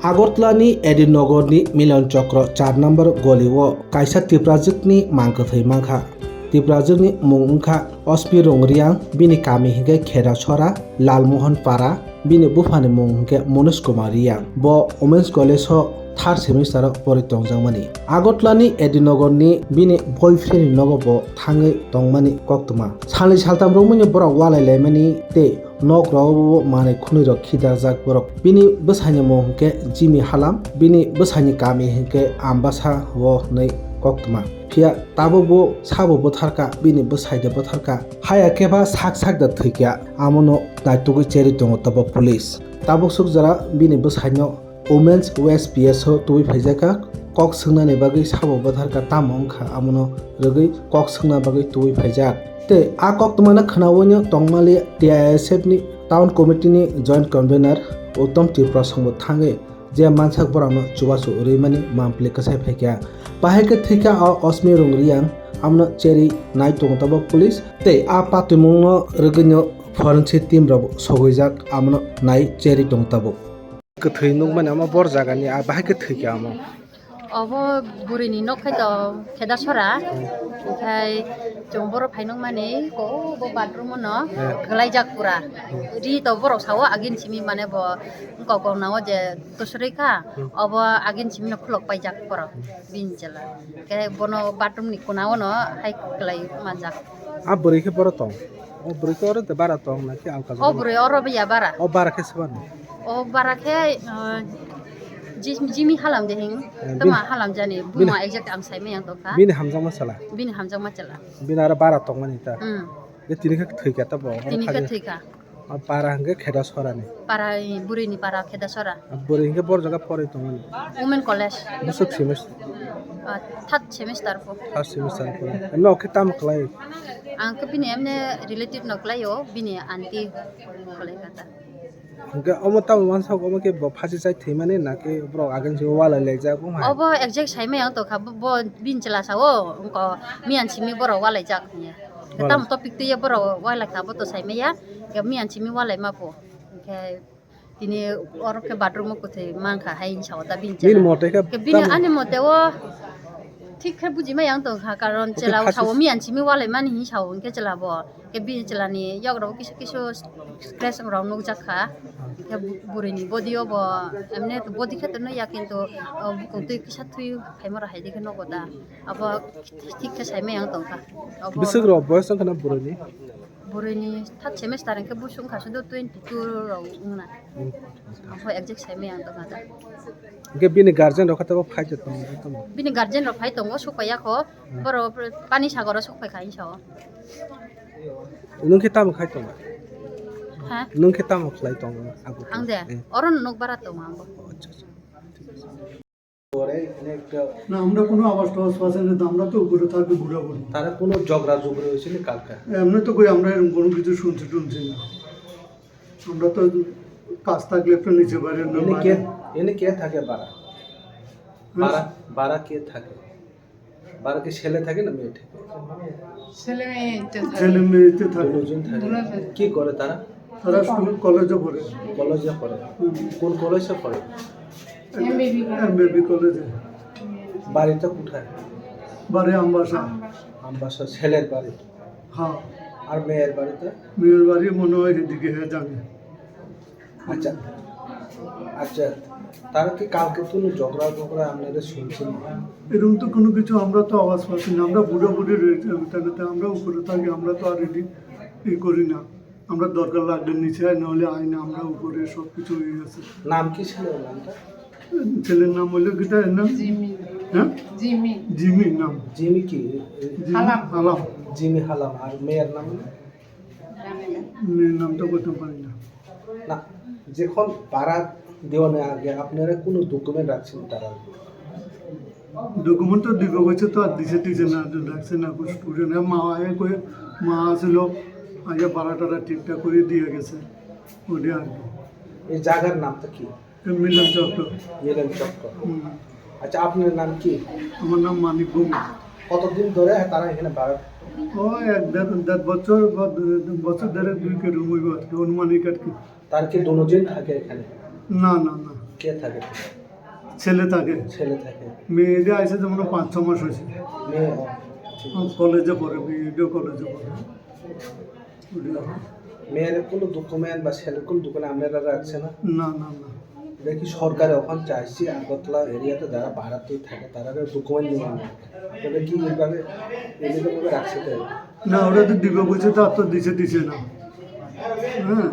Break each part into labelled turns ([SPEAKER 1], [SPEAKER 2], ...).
[SPEAKER 1] আগরতলাनि एडिनगरनि मिलन चक्र 4 नम्बर गलिओ कायसा तिप्राजुकनि मांखोथै मांखा तिप्राजुकनि मुंखा अस्मि रंरियां बिनि कामि हिगे खेरा छरा लालमोहन पारा बिनि बुफानि मुं हिगे मनुष कुमारिया ब वुमेन्स कलेज थार्ड सेमिस्टार परितंजांमानि আগরতলাनि एडिनगरनि बिनि बयफ्रेन्डनि नगबो थाङै तंमानि कक्तमा सानै सालताम रंमनि बरा वालायलायमानि ते nok rawo mane khuni rok khida jak borok bini bwsani mung hingke Jimmy Halam bini bwsani kami hingke ambasa wo nei koktuma phia tabo bo sabo botharka bini bwsai de botharka haya keba sak sak da thikya amono naitugui cheri tongo tabo police tabo sukjara bini bwsani women's west ps ho tui phaijaka kok sungna ni bagui sabo botharka tamongkha amono rogui kok sungna bagui tui phaijak te a koktuma khanawono tongmali TISF ni town कमिटिनि joint convener Uttam Tripura संग थांगे जे मानसाक बरानो चुबासु ओरैमानि मामप्ले कसाय फैक्या बाहायके थैका अस्मि रंरियां आमनो cherry नाय तंगताबो police ते आ पातुमुंनो रगनो forensic team रब सगैजाक आमनो नाय cherry तंगताबो कथै नुगमाने आमा बर जागानि आ बाहायके थैका आमो
[SPEAKER 2] अबो बुरिनि नखै द खेदा सरा ओमफ्राय जोंबर फाइनं माने को बो बाथरुम न गलाय जाक पुरा रि त बर साव आगिन सिमी माने ब गगौ नाव जे तसरैखा अब आगिन सिमी न खुलक पाइ जाक पर बिन चला के बनो बाथरुम नि कोनाव न हाइ गलाय माजाक
[SPEAKER 1] आ बुरैखे बर तंग ओ बुरैखे और त बारा तंग ना के आलका
[SPEAKER 2] ओ बुरै और बिया बारा
[SPEAKER 1] ओ बारा के सबान
[SPEAKER 2] ओ बारा के Jimmy Halam dehing tama halam jani buma exact am sai me yang toka
[SPEAKER 1] bini hamjang machala bini ara bara tongmani ta ye tini ka thika ta bo
[SPEAKER 2] tini ka thika
[SPEAKER 1] para hange kheda sora ni
[SPEAKER 2] para buri ni para kheda sora
[SPEAKER 1] buri hange bor jaga pore tongmani
[SPEAKER 2] women college
[SPEAKER 1] busuk semester
[SPEAKER 2] third semester
[SPEAKER 1] pore no ke tam klai
[SPEAKER 2] ang ke bini amne relative no klai yo bini aunty klai kata
[SPEAKER 1] के अमो त मानसा अमो के फाजि चाहिँ थेमाने ना के bro आगन जो वाला ले जा को
[SPEAKER 2] अब exact साइमे yang to kha bo bin chela sawo ko mian chimi boro wala jak ni tam topic te ye boro wala kha bo to saime ya ke mian chimi wala ma po ke tini or ke bathroom ko the mang kha hain saw ta bin chela ke bin ani mote wo ঠিক है बुझी मैं yang to kha karon chela sawo mian chimi wala man hi sawo ke chela bo ke bin chela ni yok ro kisu kisu stress ro no jakha ke burini body obo emne to body khato no ya kintu bukong tu kisa thui phaimara haide ke no goda aba ঠিক ke sai me yang to kha
[SPEAKER 1] bisuk ro boys kana
[SPEAKER 2] burini third semester ke busung kha sudo 22 ro ngna aba exact sai me yang to kha
[SPEAKER 1] के बिनि guardian रखा तब fight तो
[SPEAKER 2] बिनि guardian र phi तंगो सुखया खो बरो पानी सागर सुखय खाइ छ
[SPEAKER 1] नुं के ताम खाइ तो
[SPEAKER 2] हा
[SPEAKER 1] नुं के ताम खलाइ तो
[SPEAKER 2] आं दे अरन नक बारा तो आंबो
[SPEAKER 3] না আমরা কোনো আওয়াজ টাওয়াজ পাচ্ছি না আমরা তো উপরে থাকবে ঘুরা বলি
[SPEAKER 1] তারা কোনো ঝগড়া ঝগড়া হয়েছিল কালকে
[SPEAKER 3] এমনি তো কই আমরা এরকম কোনো কিছু শুনছি না আমরা তো কাজ থাকলে একটু নিচে বাইরে
[SPEAKER 1] এনে কে থাকে বারা বারা কে থাকে বারা কি ছেলে থাকে না মেয়ে থাকে
[SPEAKER 3] ছেলে মেয়েতে থাকে
[SPEAKER 1] কি করে তারা
[SPEAKER 3] স্কুল কলেজে পড়ে
[SPEAKER 1] কোন কলেজে পড়ে
[SPEAKER 3] এমবিবি কলেজে
[SPEAKER 1] বাড়িটা কোথায়
[SPEAKER 3] বাড়ি আমবাসা
[SPEAKER 1] ছেলের বাড়ি
[SPEAKER 3] হ্যাঁ
[SPEAKER 1] আর মেয়ের বাড়িতে
[SPEAKER 3] মেয়ের বাড়ি মনে হয় এদিকে জানে
[SPEAKER 1] আচ্ছা আচ্ছা তারা কি কালকে কোনো ঝগড়া আপনাদের শুনছেন
[SPEAKER 3] এরকম তো কোনো কিছু আমরা তো আওয়াজ পাচ্ছি না আমরা বুড়ো রয়েছে আমরা উপরে থাকি আমরা তো আর ই করি না আমরা দরকার লাগলে নিচে নাহলে আই না আমরা উপরে সব কিছু হয়ে গেছে
[SPEAKER 1] নাম কি ছিল নামটা
[SPEAKER 3] ছেলের নাম হলো কিটা এর নাম হ্যাঁ জিমি নাম
[SPEAKER 1] জিমি কি
[SPEAKER 3] হালাম
[SPEAKER 1] জিমি হালাম আর মেয়ের নাম
[SPEAKER 3] মেয়ের নামটা বলতে পারি না
[SPEAKER 1] না যখন পাড়া দেওয়ানোর আগে আপনারা কোনো ডকুমেন্ট রাখছেন তারা
[SPEAKER 3] ডকুমেন্ট তো দিব গেছে তো আর দিছে না রাখছে না স্টুডেন্ট মা আসলো আগে পাড়াটারা ঠিকঠাক করে দিয়ে গেছে ওটা আর কি
[SPEAKER 1] এই জায়গার নামটা কি
[SPEAKER 3] মিলন চক্র
[SPEAKER 1] আচ্ছা আপনার নাম কি
[SPEAKER 3] আমার নাম মানিক ভূমি
[SPEAKER 1] কতদিন ধরে তারা এখানে ভাড়া
[SPEAKER 3] ও এক দেড় বছর ধরে 2 কে রুম হইব অনুমানিক আর কি
[SPEAKER 1] তার কি দুজন থাকে এখানে
[SPEAKER 3] না
[SPEAKER 1] কে থাকে?
[SPEAKER 3] ছেলে থাকে,
[SPEAKER 1] ছেলে থাকে।
[SPEAKER 3] মেয়েদের আইসে যেমন 5-6 মাস হয়েছে,
[SPEAKER 1] মেয়ে
[SPEAKER 3] কলেজে পড়ে, মেয়েদেরও কলেজে পড়ে।
[SPEAKER 1] মেয়ের কোনো ডকুমেন্ট বা ছেলের কোনো ডকুমেন্ট আপনারা রাখছে না?
[SPEAKER 3] না না না,
[SPEAKER 1] দেখি সরকারে ওখানে চাইছি আগরতলা এরিয়াতে যারা ভাড়াতে থাকে তারা ডকুমেন্ট নিয়ে আনে, তবে কি এইভাবে এলিজিবল রাখছে তো?
[SPEAKER 3] না ওরা তো দিবে বলছে, তো আর তো দিছে না। হ্যাঁ,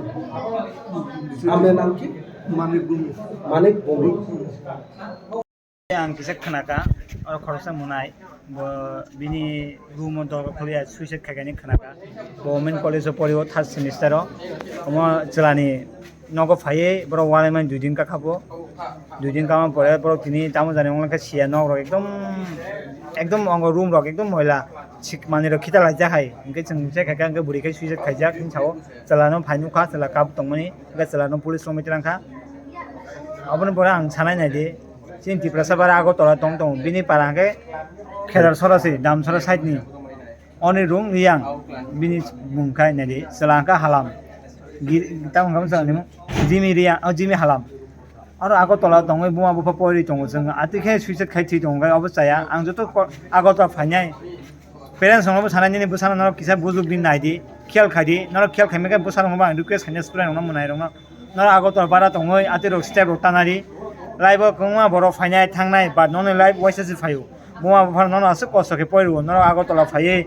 [SPEAKER 1] আপনার নাম কি?
[SPEAKER 3] মানিক ভূমি।
[SPEAKER 1] মানিক ভূমি।
[SPEAKER 4] आं किसा खोनाका और खरसा मुनाय बिनी रूम दर खोलिया सुइसाइड खागानि खोनाका गभर्नमेंट कलेज पढ़ियो 3rd सेमिस्टार हम चलानी नगो फाये बरो वालेमान 2 दिन का खाबो 2 दिन का परे बरो तिनी तामो जाने उनका सिया नग एकदम एकदम अंग रूम रक एकदम महिला छिक माने रखिता लाजा हाय इनके जोंसे खागा इनके बुरिखै सुइसाइड खाइजा किन साव चलानो फाइनु खा चला काप तंगमनि इनके चलानो पुलिस रमित्रांखा अपन बरा आं सानाय नायदि जों तिप्रासाबार आगरतला दं बिनि पारांगे खेरार सरासै दामसरा साइडनि अनि रुम रियां बिनि मुंखाय नायदि चलांका हालाम गितां ओंखाम जानि जिमि रिया जिमि हालाम आरो आगरतला दं बुमा बुफा परि दं जों आतिखे सुइसाइड खाइथि दं अबस्थाया आं जत आगरतला फायनाय पेरेंट्स संगबो सानायनि बुसाना नर किसा बुजुग दिन नायदि खेल खायदि नर खेल खायमेका बुसाना आं रिक्वेस्ट खायनो स्टुडेन्ट नंना मोनाय रंना नर आगरतला बारा दं आति रक स्टेप रतानारि लाइव गंगा बर' फायनाय थांनाय बाद नन लाइव वाइससि फायो बुमा बुफार नन आसो कस्तके पयरु नर आगरतला फायै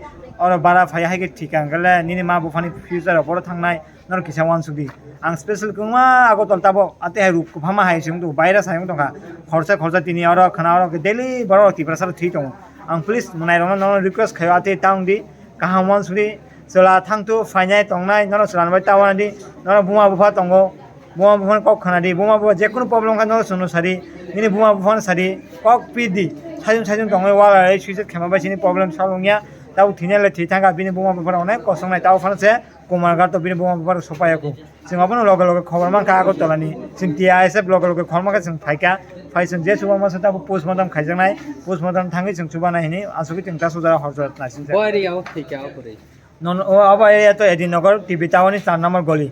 [SPEAKER 4] और बारा फायै हायके थिकां गले निनि मा बुफानि फ्यूचर बर' थांनाय नर किसा वान सुदि आं स्पेशल गंगा आगरतला ताबो आते हाय रुप फामा हाय सिं दु बायरा सायं दंखा खरसा तिनि और खाना और डेली बर' तिप्रासार थि दं आं प्लिज मोनाय रंना नन रिक्वेस्ट खायो आते तांदि काहा वान सुदि चला थांतु फायनाय तंनाय नर चलानबाय तावानदि नर बुमा बुफा तंगो बुमा बुफान कक खानादि बुमा बुफा जेकुनु प्रब्लेम खानो सुनु सारि निनि बुमा बुफान सारि कक पिदि साइजों दंङै वालाय सुइसाइड खालामबायसिनि प्रब्लेम सालंनिया ताव थिनाले थिथांगा बिनि बुमा बुफार अनेक कसंनाय ताव फानसे कुमारघाट बिनि बुमा बुफार सपायाखौ जों अपन लगे लगे खबर मानका आगरतलानि जों टिआइएसएफ लगे लगे खरमाखा जों फायका फायसों जे सुबा मासे ताव पोस्टमर्टम खायजानाय पोस्टमर्टम थाङै जों सुबा नायनि आसुकि जों ता सुजारा हरजत नासिन
[SPEAKER 5] बरियाव फैका ओपरे
[SPEAKER 4] नन ओ अब एरिया तो एदिनगर टिबी टाउननि 4 नम्बर गली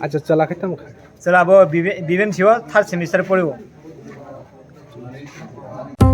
[SPEAKER 1] अच्छा चला के तम खा
[SPEAKER 4] चला अब बीबीएम सिवा 3rd सेमिस्टर पढ़ियो।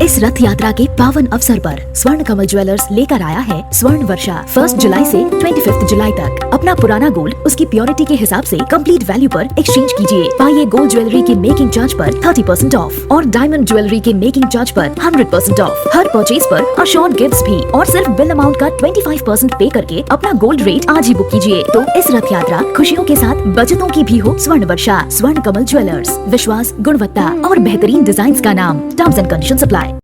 [SPEAKER 6] इस रथ यात्रा के पावन अवसर पर स्वर्ण कमल ज्वेलर्स लेकर आया है स्वर्ण वर्षा 1 जुलाई से 25 जुलाई तक। अपना पुराना गोल्ड उसकी प्योरिटी के हिसाब से कंप्लीट वैल्यू पर एक्सचेंज कीजिए। पाइए गोल्ड ज्वेलरी के मेकिंग चार्ज पर 30% ऑफ और डायमंड ज्वेलरी के मेकिंग चार्ज पर 100% ऑफ। हर परचेज पर अशोर्ड गिफ्ट्स भी और सिर्फ बिल अमाउंट का 25% पे करके अपना गोल्ड रेट आज ही बुक कीजिए। तो इस रथ यात्रा खुशियों के साथ बचतों की भी हो स्वर्ण वर्षा। स्वर्ण कमल ज्वेलर्स, विश्वास, गुणवत्ता और बेहतरीन डिजाइन का नाम। Terms and conditions apply.